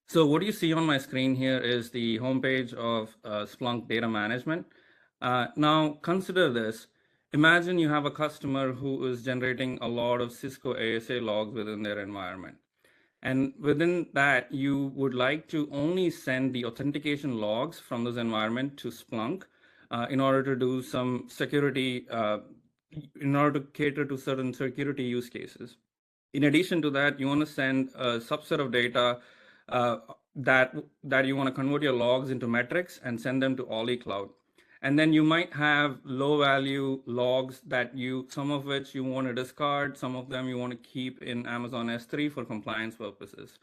So what you see on my screen here is the homepage of Splunk Data Management. Now consider this. Imagine you have a customer who is generating a lot of Cisco ASA logs within their environment. And within that, you would like to only send the authentication logs from this environment to Splunk in order to do some security, in order to cater to certain security use cases. In addition to that, you want to send a subset of data uh, that you want to convert your logs into metrics and send them to Ollie Cloud. And then you might have low value logs that some of which you want to discard, some of them you want to keep in Amazon S3 for compliance purposes.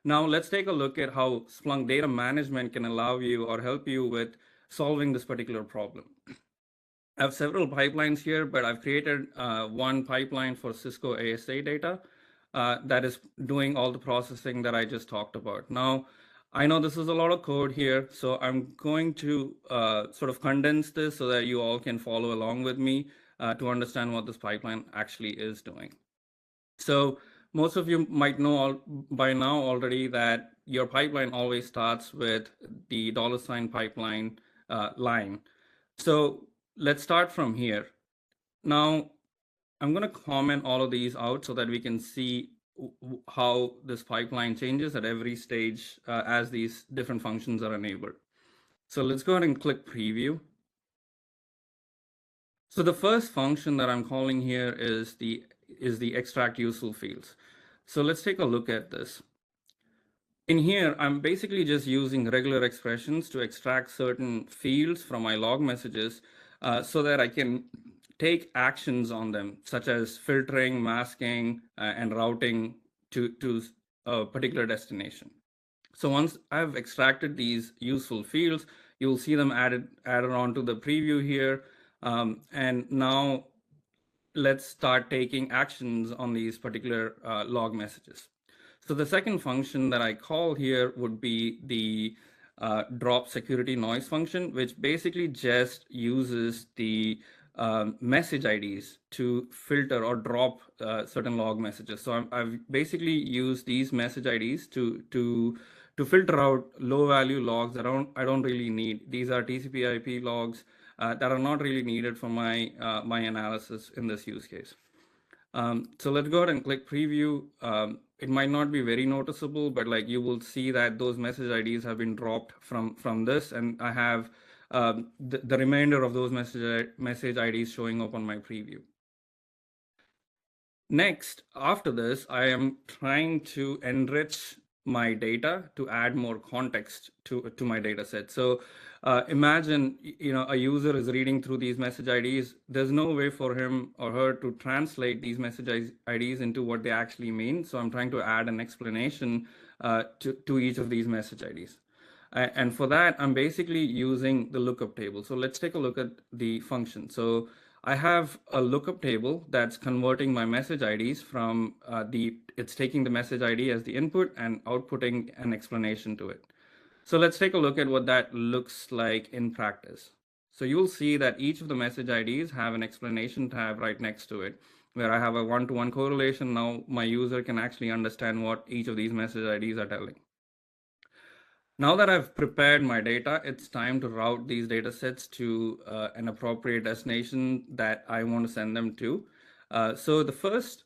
Now let's take a look at how Splunk Data Management can allow you or help you with solving this particular problem. I have several pipelines here, but I've created one pipeline for Cisco ASA data that is doing all the processing that I just talked about. Now, I know this is a lot of code here, so I'm going to sort of condense this so that you all can follow along with me to understand what this pipeline actually is doing. So most of you might know by now already that your pipeline always starts with the $ pipeline line. So let's start from here. Now, I'm going to comment all of these out so that we can see how this pipeline changes at every stage as these different functions are enabled. So let's go ahead and click preview. So the first function that I'm calling here is the extract useful fields. So let's take a look at this. In here, I'm basically just using regular expressions to extract certain fields from my log messages so that I can take actions on them, such as filtering, masking, and routing to a particular destination. So once I've extracted these useful fields, you'll see them added on to the preview here. And now let's start taking actions on these particular log messages. So the second function that I call here would be the drop security noise function, which basically just uses the message IDs to filter or drop certain log messages. So I've basically used these message IDs to filter out low value logs that I don't really need. These are TCP/IP logs that are not really needed for my my analysis in this use case. So let's go ahead and click preview. It might not be very noticeable, but like you will see that those message IDs have been dropped from this, and I have the remainder of those message IDs showing up on my preview. Next, after this, I am trying to enrich my data to add more context to my data set. So imagine, a user is reading through these message IDs. There's no way for him or her to translate these message IDs into what they actually mean. So I'm trying to add an explanation to each of these message IDs. And for that, I'm basically using the lookup table. So let's take a look at the function. So I have a lookup table that's converting my message IDs from it's taking the message ID as the input and outputting an explanation to it. So let's take a look at what that looks like in practice. So you'll see that each of the message IDs have an explanation tab right next to it, where I have a one-to-one correlation. Now my user can actually understand what each of these message IDs are telling. Now that I've prepared my data, it's time to route these data sets to an appropriate destination that I want to send them to. So the first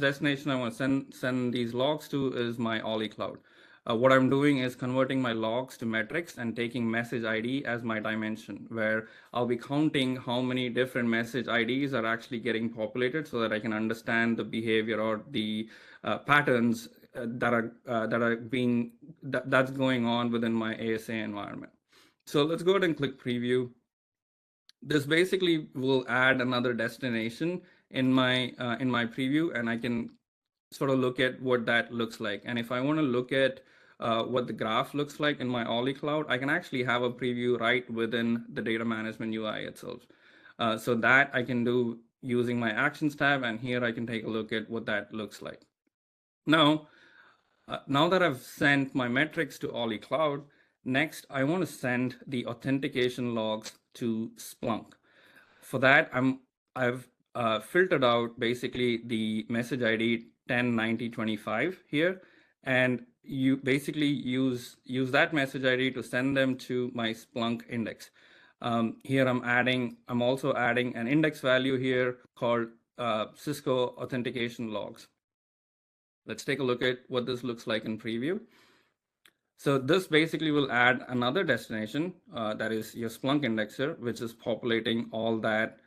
destination I want to send these logs to is my Ollie Cloud. What I'm doing is converting my logs to metrics and taking message ID as my dimension, where I'll be counting how many different message IDs are actually getting populated so that I can understand the behavior or the patterns that's going on within my ASA environment. So let's go ahead and click preview. This basically will add another destination in my preview, and I can sort of look at what that looks like. And if I want to look at what the graph looks like in my Ollie Cloud, I can actually have a preview right within the data management UI itself. So that I can do using my actions tab, and here I can take a look at what that looks like. Now that I've sent my metrics to Ollie Cloud, next I want to send the authentication logs to Splunk. For that, I've filtered out basically the message ID 109025 here, and you basically use that message ID to send them to my Splunk index. Here I'm also adding an index value here called Cisco authentication logs. Let's take a look at what this looks like in preview. So this basically will add another destination that is your Splunk indexer, which is populating all that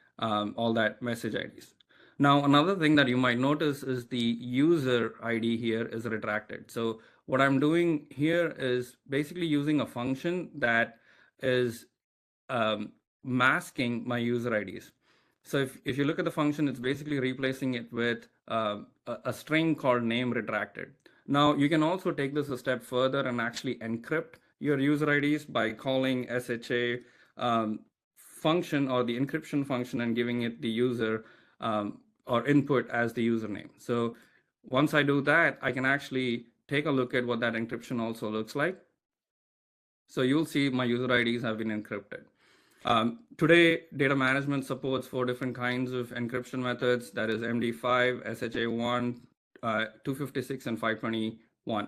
message IDs. Now, another thing that you might notice is the user ID here is retracted. So what I'm doing here is basically using a function that is masking my user IDs. So if you look at the function, it's basically replacing it with a string called name retracted. Now, you can also take this a step further and actually encrypt your user IDs by calling SHA function or the encryption function and giving it the user or input as the username. So once I do that, I can actually take a look at what that encryption also looks like. So you'll see my user IDs have been encrypted. Today, data management supports 4 different kinds of encryption methods. That is MD5, SHA1, 256, and 521.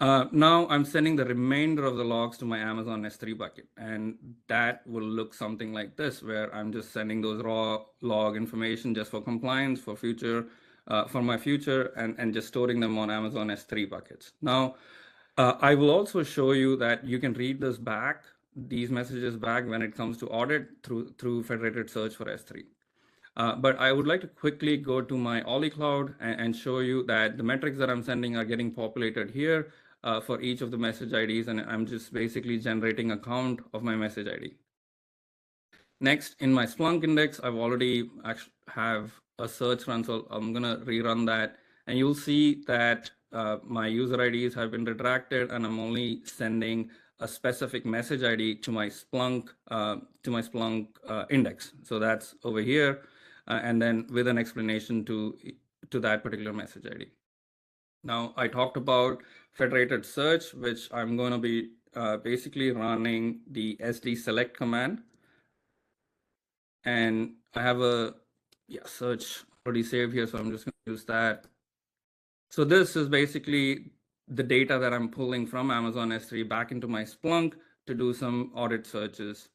Now I'm sending the remainder of the logs to my Amazon S3 bucket, and that will look something like this, where I'm just sending those raw log information just for compliance, for future, for my future, and just storing them on Amazon S3 buckets. Now, I will also show you that you can read this back, these messages back when it comes to audit through federated search for S3. But I would like to quickly go to my Observability Cloud and show you that the metrics that I'm sending are getting populated here for each of the message IDs, and I'm just basically generating a count of my message ID. Next, in my Splunk index, I've already actually have a search run, so I'm gonna rerun that, and you'll see that my user IDs have been retracted, and I'm only sending a specific message ID to my Splunk index. So that's over here, and then with an explanation to that particular message ID. Now, I talked about federated search, which I'm going to be basically running the SD select command. And I have a search already saved here, so I'm just going to use that. So this is basically the data that I'm pulling from Amazon S3 back into my Splunk to do some audit searches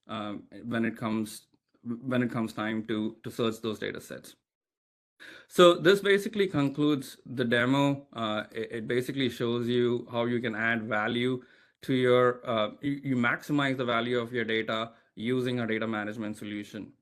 when it comes time to search those data sets. So this basically concludes the demo. It basically shows you how you can add value to your, you maximize the value of your data using a data management solution.